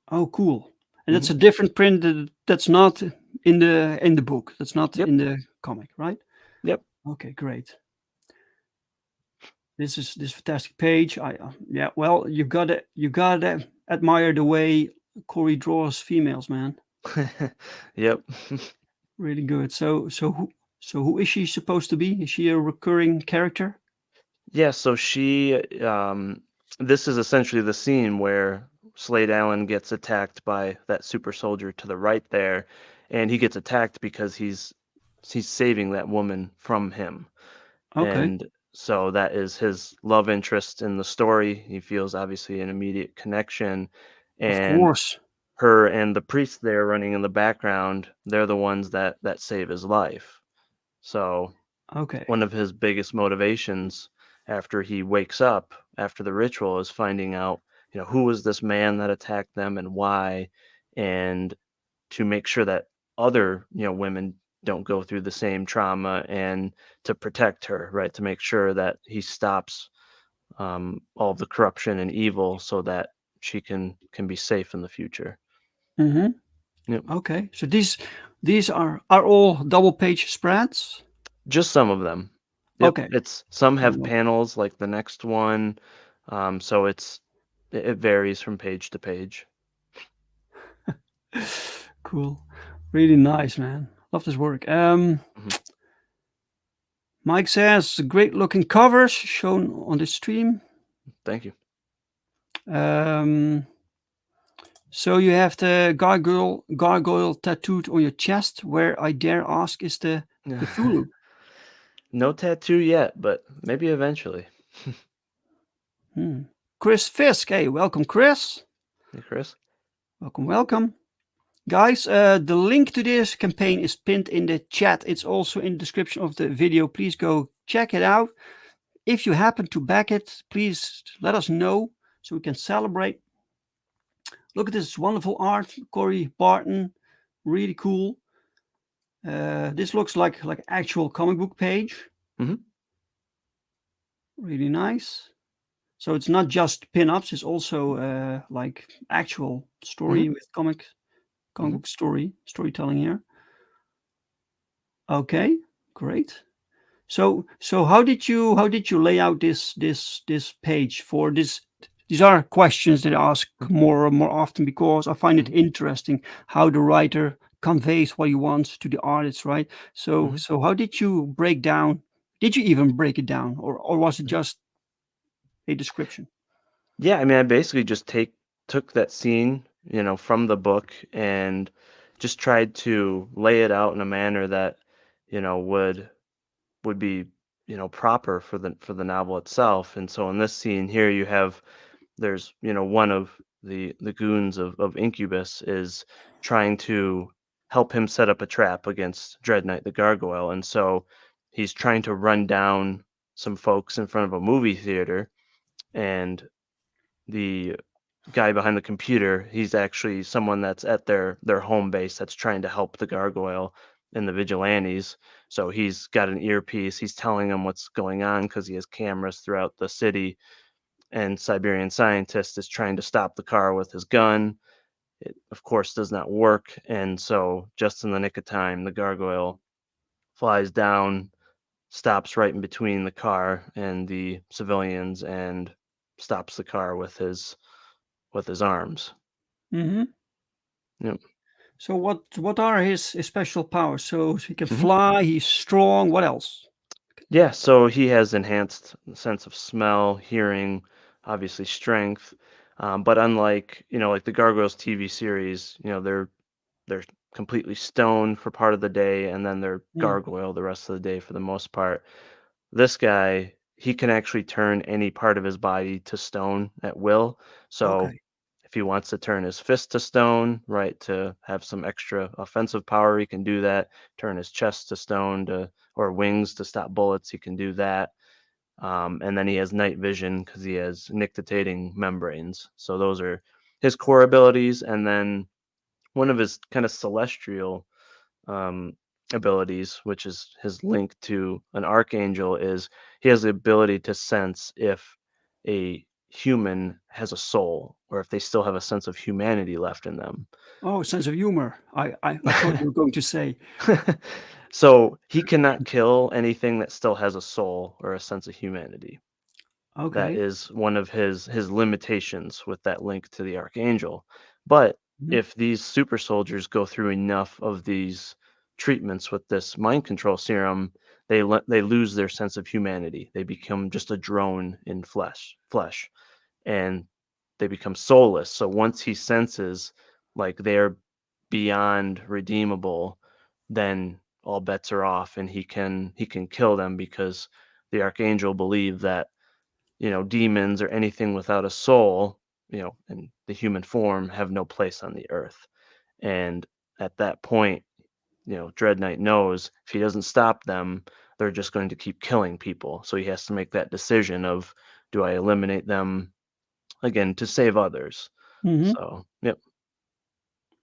Oh, cool. And that's Mhm. a different print that's not in the book. That's not Yep, in the comic, right? yep. Okay, great. This is this fantastic page. Yeah. Well, you gotta admire the way Corey draws females, man. Yep. Really good. So who is she supposed to be? Is she a recurring character? Yeah, so this is essentially the scene where Slade Allen gets attacked by that super soldier to the right there, and he gets attacked because he's saving that woman from him. Okay, And so that is his love interest in the story. He feels obviously an immediate connection, of and course. her and the priest there running in the background, they're the ones that save his life. So Okay. one of his biggest motivations after he wakes up after the ritual is finding out, who was this man that attacked them and why, and to make sure that other, women don't go through the same trauma, and to protect her, right? To make sure that he stops all of the corruption and evil so that she can be safe in the future. Mm-hmm. Yep. Okay. So these are all double page spreads. Just some of them. Yep. Okay. It's some have Well, panels like the next one. So it varies from page to page. cool. Really nice, man. Love this work. Mhm. Mike says great looking covers shown on the stream. Thank you. Um, so you have the gargoyle tattooed on your chest. Where I dare ask is the Cthulhu. No tattoo yet, but maybe eventually. Hmm. Chris Fisk. Hey, welcome, Chris. Hey, Chris. Welcome, welcome. Guys, the link to this campaign is pinned in the chat. It's also in the description of the video. Please go check it out. If you happen to back it, please let us know so we can celebrate. Look at this wonderful art, Corey Barton. Really cool. This looks like actual comic book page. Hmm. Really nice. So it's not just pin-ups, it's also like actual Hmm. story with comic Hmm. book storytelling here. Okay, great. So how did you lay out this page for this? These are questions that I ask more often because I find it Mhm, interesting how the writer conveys what he wants to the artist, right? So mhm, so how did you break down? Did you even break it down, or was it mhm. just a description? Yeah, I mean, I basically just take took that scene, from the book and just tried to lay it out in a manner that, would be, proper for the novel itself. And so in this scene here, there's, one of the goons of Incubus is trying to help him set up a trap against Dread Knight the Gargoyle. And so he's trying to run down some folks in front of a movie theater, and the guy behind the computer, he's actually someone that's at their home base that's trying to help the gargoyle and the vigilantes. So he's got an earpiece. He's telling them what's going on because he has cameras throughout the city. And Siberian scientist is trying to stop the car with his gun. It, of course, does not work. And so, just in the nick of time, the gargoyle flies down, stops right in between the car and the civilians, and stops the car with his arms. Hmm. Yep. So what are his special powers? So he can Mhm. fly. He's strong. What else? Yeah, so he has enhanced sense of smell, hearing, obviously strength. But unlike, like the Gargoyles TV series, they're completely stoned for part of the day, and then they're Mm, gargoyle the rest of the day for the most part. This guy, he can actually turn any part of his body to stone at will. So okay. if he wants to turn his fist to stone, right, to have some extra offensive power, he can do that. Turn his chest to stone to or wings to stop bullets, he can do that. And then he has night vision because he has nictitating membranes. So those are his core abilities. And then one of his kind of celestial um, abilities, which is his link to an archangel, is he has the ability to sense if a human has a soul or if they still have a sense of humanity left in them. Oh, sense of humor. I thought you were going to say. So he cannot kill anything that still has a soul or a sense of humanity. That Okay. is one of his limitations with that link to the archangel. But Mhm. if these super soldiers go through enough of these treatments with this mind control serum, they lose their sense of humanity. They become just a drone in flesh, and they become soulless. So once he senses like they're beyond redeemable, then all bets are off, and he can kill them because the archangel believed that demons or anything without a soul, in the human form, have no place on the earth. And at that point, Dread Knight knows if he doesn't stop them, they're just going to keep killing people. So he has to make that decision of, do I eliminate them again to save others? Mhm. So, yep,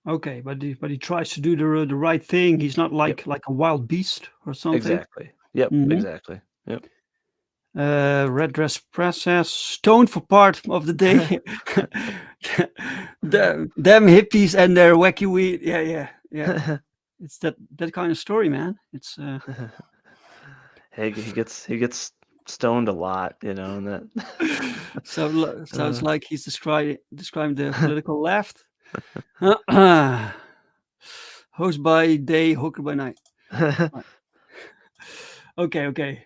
Okay, but he tries to do the right thing. He's not yep, like a wild beast or something. exactly. Yep, Mhm. exactly. Yep. Red dress princess, stoned for part of the day. Them hippies and their wacky weed. Yeah, yeah, yeah. It's that kind of story, man. It's Hey, he gets stoned a lot, and that. sounds uh, like he's describing the political left. Host by day, hooker by night. Right. Okay, okay.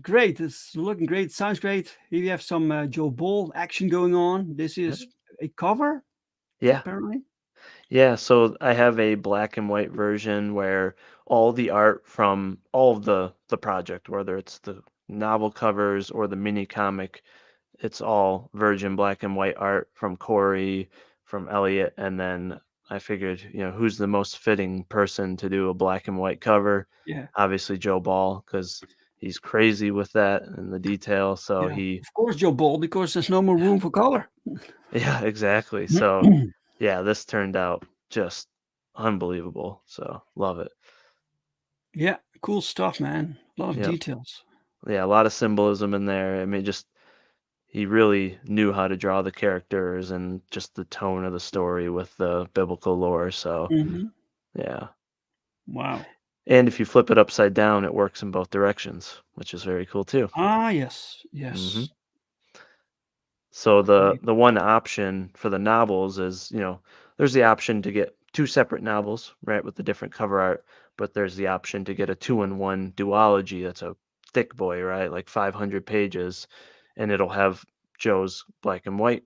Great. It's looking great. Sounds great. Here we have some Joe Ball action going on. This is a cover, yeah. apparently. Yeah, so I have a black and white version where all the art from all of the project, whether it's the novel covers or the mini comic, it's all virgin black and white art from Corey, from Elliot, and then I figured, who's the most fitting person to do a black and white cover? Yeah, Obviously Joe Ball, because he's crazy with that and the detail. So yeah. he, Of course, Joe Ball, because there's no more room for color. yeah, exactly. So yeah, this turned out just unbelievable. So love it. Yeah, cool stuff, man. A lot of Yep. details. Yeah, a lot of symbolism in there. I mean, just he really knew how to draw the characters and just the tone of the story with the biblical lore. So Hmm. yeah. Wow. And if you flip it upside down, it works in both directions, which is very cool too. Ah, yes, hmm yes. So Great. the one option for the novels is, there's the option to get two separate novels, right, with the different cover art, but there's the option to get a two-in-one duology that's a thick boy, right, like 500 pages, and it'll have Joe's black and white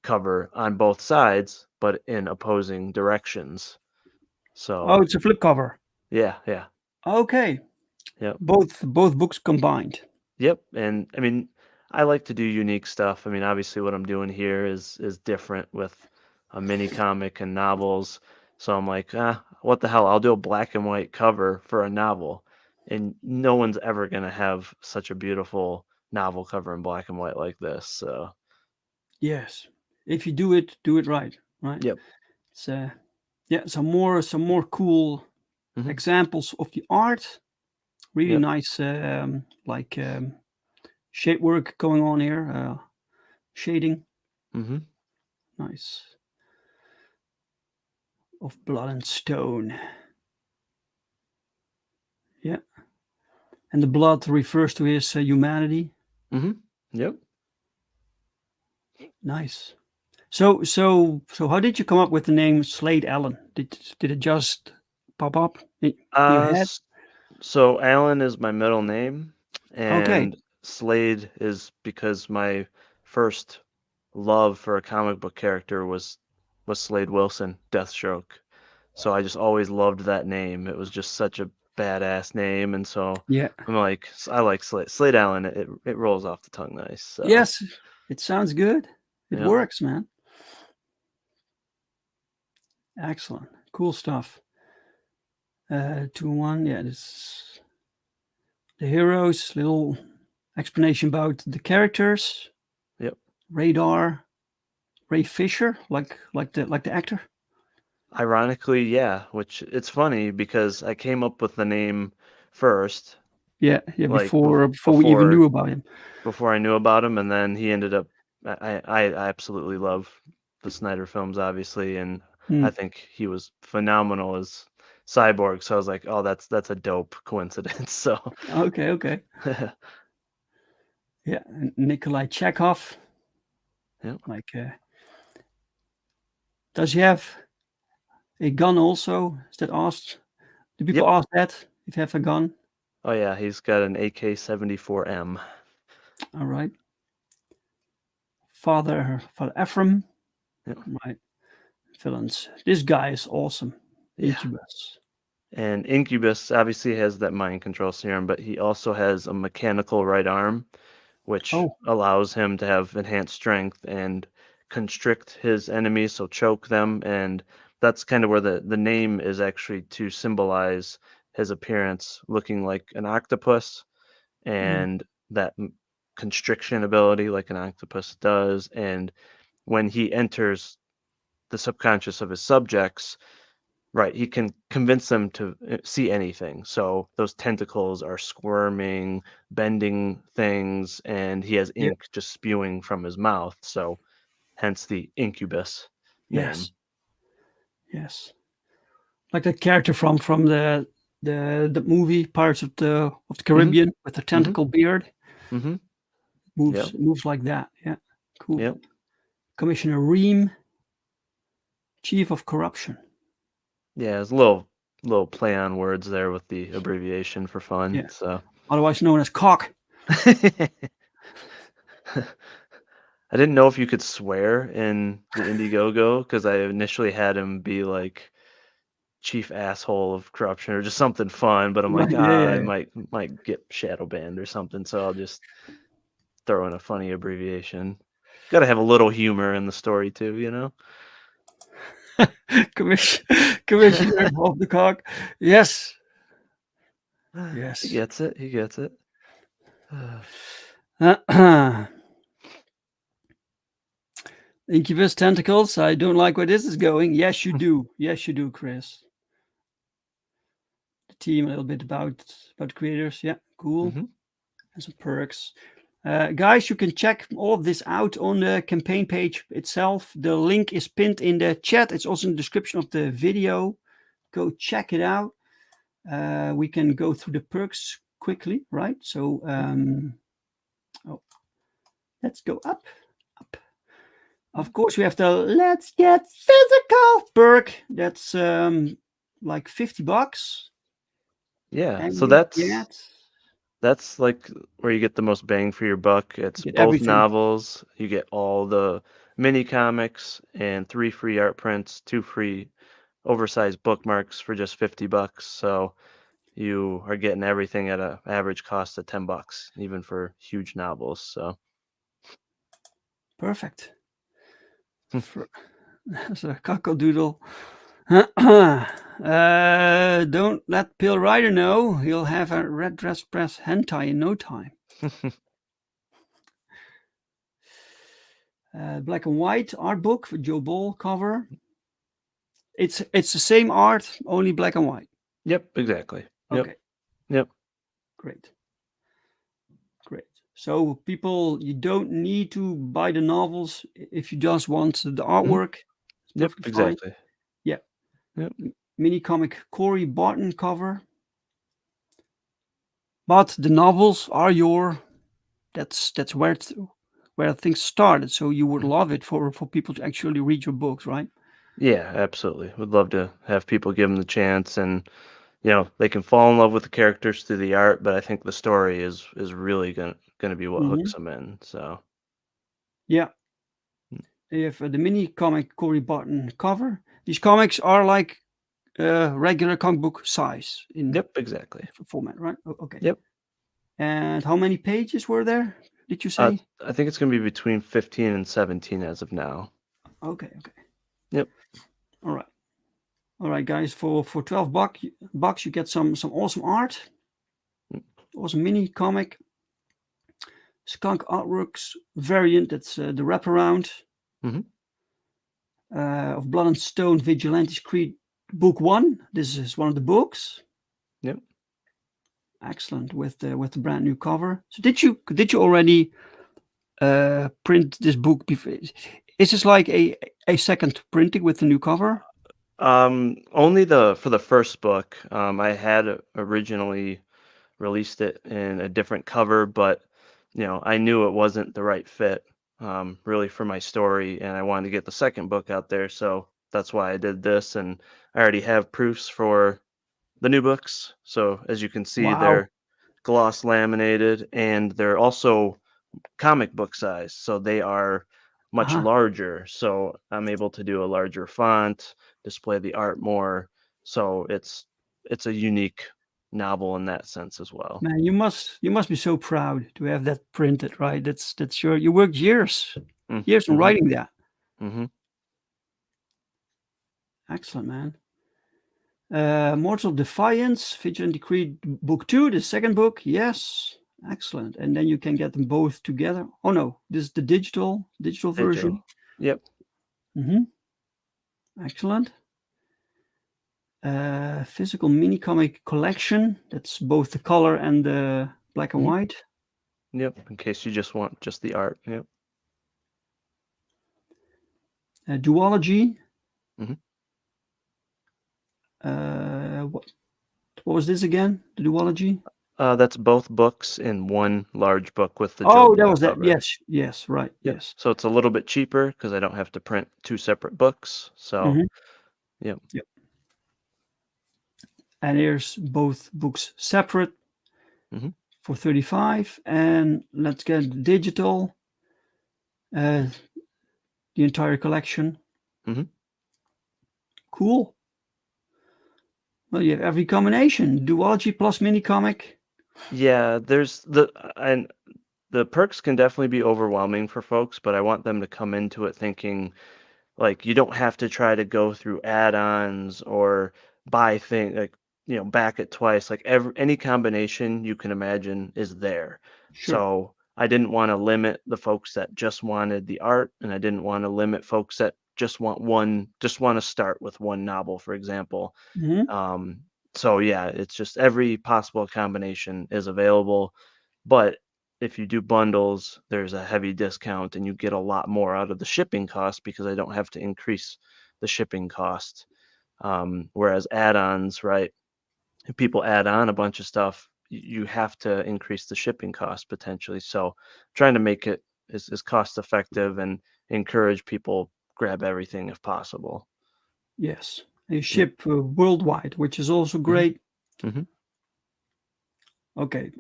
cover on both sides, but in opposing directions. Oh, So, it's a flip cover. yeah, yeah. Okay, Yep. both books combined. Yep, and I mean, I like to do unique stuff. I mean, obviously what I'm doing here is different with a mini comic and novels. So I'm like, what the hell? I'll do a black and white cover for a novel. And no one's ever gonna have such a beautiful novel cover in black and white like this. So, Yes, if you do it right, right. yep. It's yeah, some more cool hmm examples of the art. Really Yep. nice, like shade work going on here. Shading, hmm nice, of blood and stone. Yeah, and the blood refers to his humanity. hmm Yep. Nice. So how did you come up with the name Slade Allen? Did it just pop up in your Uh, head? s- so Alan is my middle name, Okay. and Slade is because my first love for a comic book character was Slade Wilson, Deathstroke. So I just always loved that name. It was just such a badass name, and so Yeah. I'm like, I like Slade Allen. It rolls off the tongue nice. So Yes, it sounds good. It yeah, works, man. Excellent. Cool stuff. 2 in 1. Yeah, this the heroes. Little explanation about the characters. yep. Radar. Ray Fisher, like the actor. Ironically, yeah. Which it's funny because I came up with the name first, Yeah, yeah. like Before we even before knew about him. before I knew about him, and then he ended up. I absolutely love the Snyder films, obviously, and Hmm. I think he was phenomenal as Cyborg. So I was like, oh, that's a dope coincidence. So, Okay, okay. Yeah, and Nikolai Chekhov. yep, Like, does he have a gun also? Is that asked? Do people yep. ask that if you have a gun? Oh yeah, he's got an AK-74M. All right. Father Ephraim. Yep. Right. Villains. This guy is awesome. Yeah, Incubus. and Incubus obviously has that mind control serum, but he also has a mechanical right arm, which Oh, allows him to have enhanced strength and constrict his enemies, so choke them. And that's kind of where the name is actually to symbolize his appearance looking like an octopus mm, and that constriction ability like an octopus does. And when he enters the subconscious of his subjects, right, he can convince them to see anything. So those tentacles are squirming, bending things, and he has yeah. ink just spewing from his mouth. So hence the incubus name. Yes. Yes. Like that character from the movie Pirates of the hmm Caribbean with the hmm tentacle beard. hmm Moves Yep. moves like that. Yeah. Cool. Yep. Commissioner Ream, Chief of Corruption. Yeah, it's a little play on words there with the abbreviation for fun. Yeah. So Otherwise known as Cock. I didn't know if you could swear in the Indiegogo because I initially had him be like chief asshole of corruption or just something fun, but I'm Right. like, Yeah, yeah, I yeah. might get shadow banned or something, so I'll just throw in a funny abbreviation. Got to have a little humor in the story too, you know. Commission, Commissioner of the Cock. Yes. He Yes. gets it. He gets it. Incubus tentacles. I don't like where this is going. Yes, you do. Yes, you do, Chris. The team a little bit about the creators. Yeah, cool. hmm And some perks. Guys, you can check all of this out on the campaign page itself. The link is pinned in the chat. It's also in the description of the video. Go check it out. We can go through the perks quickly, right? So, oh, let's go up, up. Of course, we have the let's get physical perk. That's like $50, Yeah, and so you that's get that's like where you get the most bang for your buck. It's both everything. novels. You get all the mini comics and 3 free art prints, 2 free oversized bookmarks for just $50. So you are getting everything at a average cost of $10, even for huge novels. So Perfect. For, that's a cockle-doodle. Don't let Pill Rider know. He'll have a red dress press hentai in no time. Black and white art book for Joe Ball cover. It's the same art, only black and white. Yep, exactly. Yep, Okay, yep. great, great. So people, you don't need to buy the novels if you just want the Mhm. artwork. It's Yep, perfectly fine. exactly. Yeah, Yep. mini comic Corey Barton cover. But the novels are your that's where things started. So you would Mhm. love it for people to actually read your books, right? Yeah, absolutely. Would love to have people give them the chance, and they can fall in love with the characters through the art, but I think the story is really gonna be what Hmm. hooks them in. So, Yeah, mm, you have the mini comic Corey Barton cover. These comics are like regular comic book size in yep, exactly. format, right? Okay. Yep. And how many pages were there? Did you say? I think it's gonna be between 15 and 17 as of now. Okay, okay. Yep. All right. All right, guys. For 12 bucks, you get some awesome art, Mm, awesome mini comic, skunk artworks variant. That's the wraparound mhm. of Blood and Stone Vigilantes Creed Book One. This is one of the books. Yep. Excellent with the brand new cover. So did you already print this book before? Is this like a second printing with the new cover? Only the for the first book. I had originally released it in a different cover, but I knew it wasn't the right fit, really for my story, and I wanted to get the second book out there, so that's why I did this. And I already have proofs for the new books. So as you can see, Wow. they're gloss laminated, and they're also comic book size, so they are much Uh-huh. larger. So I'm able to do a larger font, display the art more. So it's a unique novel in that sense as well. Man, you must be so proud to have that printed, right? That's your you worked Mm, years on mhm, writing that. mhm. Excellent, man. Mortal Defiance, Vigilante Creed Book Two, the second book. Yes, excellent. And then you can get them both together. Oh no, this is the digital Digital. version. Yep. Hmm. Excellent. Physical mini comic collection. That's both the color and the black and Mhm. white. Yep. In case you just want just the art. Yep. Duology. Mhm. What was this again? The duology. That's both books in one large book with the Joe Oh, that Ball was that. cover. Yes, yes, right. Yep. Yes. So it's a little bit cheaper because I don't have to print two separate books. So, Hmm. yep. Yep. And here's both books separate Mhm. for 35. And let's get digital, uh, the entire collection. Mhm. Cool. Well, you have every combination. Duology plus mini comic. Yeah, there's and the perks can definitely be overwhelming for folks, but I want them to come into it thinking like you don't have to try to go through add-ons or buy thing like back it twice. Like any combination you can imagine is there. Sure. So I didn't want to limit the folks that just wanted the art, and I didn't want to limit folks that just want to start with one novel, for example. Hmm. Um, so yeah, it's just every possible combination is available. But if you do bundles, there's a heavy discount and you get a lot more out of the shipping cost because I don't have to increase the shipping cost. Whereas add-ons, right? if people add on a bunch of stuff, you have to increase the shipping cost potentially. So trying to make it as cost effective and encourage people grab everything if possible. Yes. You Yep. ship worldwide, which is also Hmm. great. Hmm. Okay,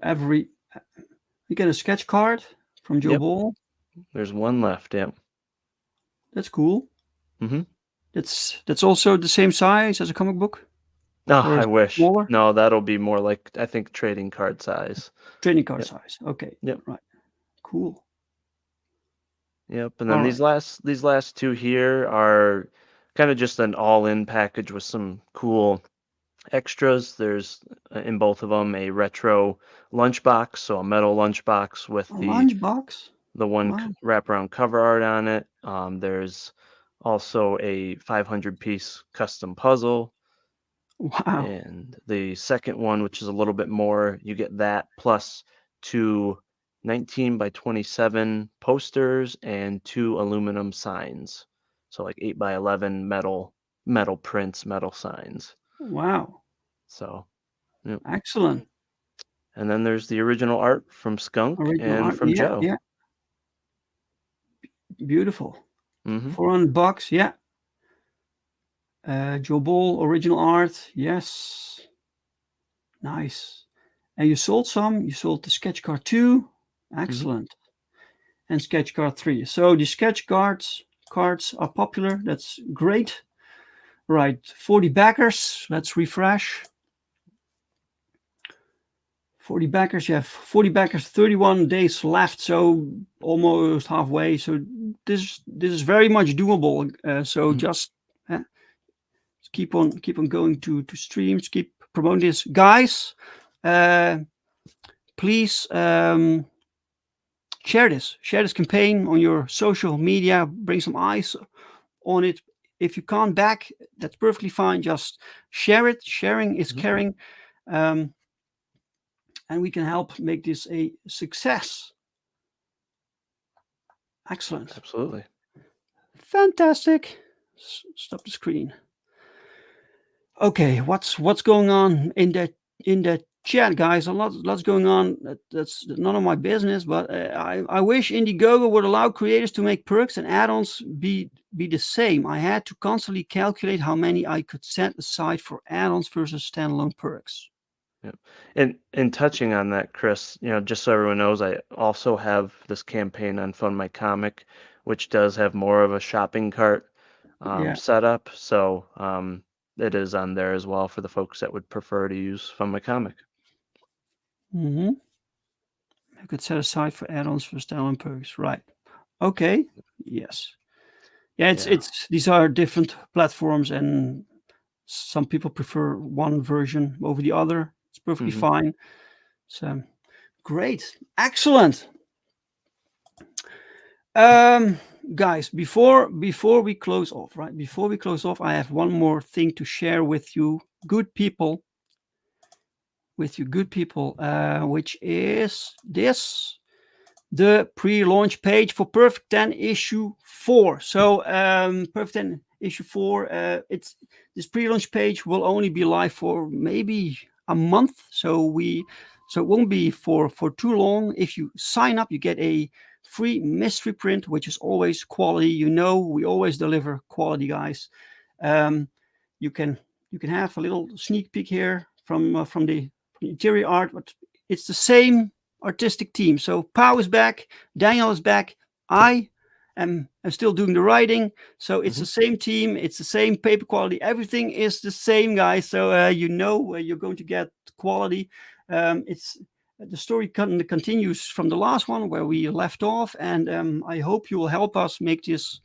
you get a sketch card from Joe Yep. Ball. There's one left. Yep. That's cool. Hmm. That's also the same size as a comic book, Oh, or I is it wish. smaller? No, that'll be more like I think trading card size. Trading card Yep. size. Okay, Yep. right. Cool. Yep. And then All these right. last two here are kind of just an all-in package with some cool extras. There's in both of them a retro lunchbox, so a metal lunchbox with A lunchbox. the one Wow. wraparound cover art on it. There's also a 500-piece custom puzzle, Wow. and the second one, which is a little bit more, you get that plus two 19 by 27 posters and two aluminum signs. So like 8 by 11 metal prints, metal signs. Wow. So, yep. Excellent. And then there's the original art from Skunk Original and art. from Yeah, Joe. yeah. Beautiful. Hmm. 400 bucks. Yeah. Joe Ball original art. Yes. Nice. And you sold some. You sold the sketch card 2. Hmm. Excellent. And sketch card 3. So the sketch cards are popular. That's great. Right. 40 backers. Let's refresh. 40 backers. You have 40 backers, 31 days left. So almost halfway. So this is very much doable. So Hmm. just keep on going to streams. Keep promoting this, guys. Uh, please share this campaign on your social media. Bring some eyes on it. If you can't back, that's perfectly fine. Just share it. Sharing is Hmm. caring. um, and we can help make this a success. Excellent. Absolutely. Fantastic. Stop the screen. Okay, what's going on in the chat, guys? Lots going on. That's none of my business. But I wish Indiegogo would allow creators to make perks and add-ons be the same. I had to constantly calculate how many I could set aside for add-ons versus standalone perks. Yep. And touching on that, Chris, just so everyone knows, I also have this campaign on Fund My Comic, which does have more of a shopping cart Yeah. setup. So it is on there as well for the folks that would prefer to use Fund My Comic. Mm-hmm. I could set aside for add-ons for standalone perks. Right. Okay. Yes. Yeah. Yeah. It's these are different platforms, and some people prefer one version over the other. It's perfectly Hmm. fine. So great, excellent. Um, guys, before we close off, right? Before we close off, I have one more thing to share with you, good people. Which is this: the pre-launch page for Perfect 10 issue 4. So Perfect 10 issue 4, it's this pre-launch page will only be live for maybe a month. So it won't be for too long. If you sign up, you get a free mystery print, which is always quality. We always deliver quality, guys. Um, you can you can have a little sneak peek here from the interior art, but it's the same artistic team. So Pau is back, Daniel is back, I'm still doing the writing. So it's Hmm. the same team, it's the same paper quality, everything is the same, guys. So you're going to get quality. It's the story continues from the last one where we left off, and I hope you will help us make this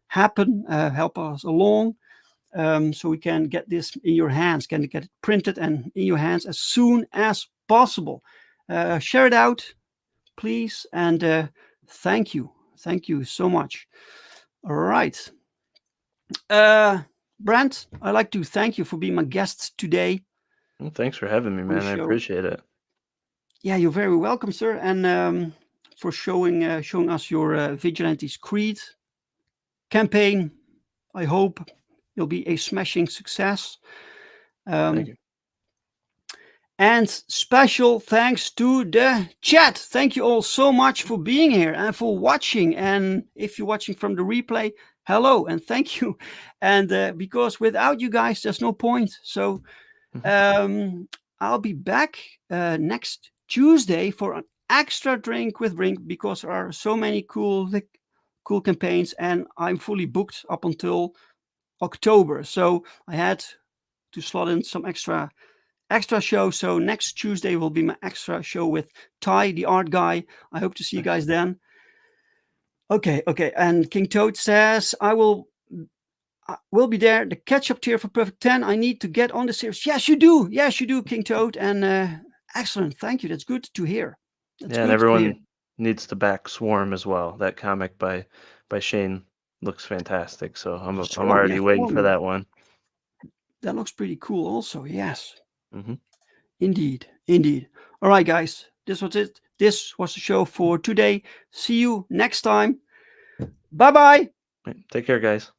happen, help us along, so we can get this in your hands, can get it printed and in your hands as soon as possible. Share it out, please, and thank you so much. All right, Brent, I'd like to thank you for being my guest today Well, thanks for having me, on the man. I show. appreciate it. Yeah, you're very welcome, sir, and for showing us your Vigilantes Creed campaign. I hope it'll be a smashing success. Thank Um, you. And special thanks to the chat. Thank you all so much for being here and for watching. And if you're watching from the replay, hello and thank you. And because without you guys, there's no point. So I'll be back next Tuesday for an extra drink with Brink because there are so many cool campaigns and I'm fully booked up until October. So I had to slot in some extra show. So next Tuesday will be my extra show with Ty, the art guy. I hope to see you guys then. Okay. And King Toad says, I will be there. The catch-up tier for Perfect 10. I need to get on the series. Yes, you do, King Toad. And excellent. Thank you. That's good to hear. That's Yeah, and good to hear. everyone needs to back Swarm as well. That comic by Shane looks fantastic. So I'm Swarm, already yeah, waiting for Swarm. that one. That looks pretty cool also. Yes. Mm-hmm. Indeed. All right, guys. This was it. This was the show for today. See you next time. Bye-bye. Take care, guys.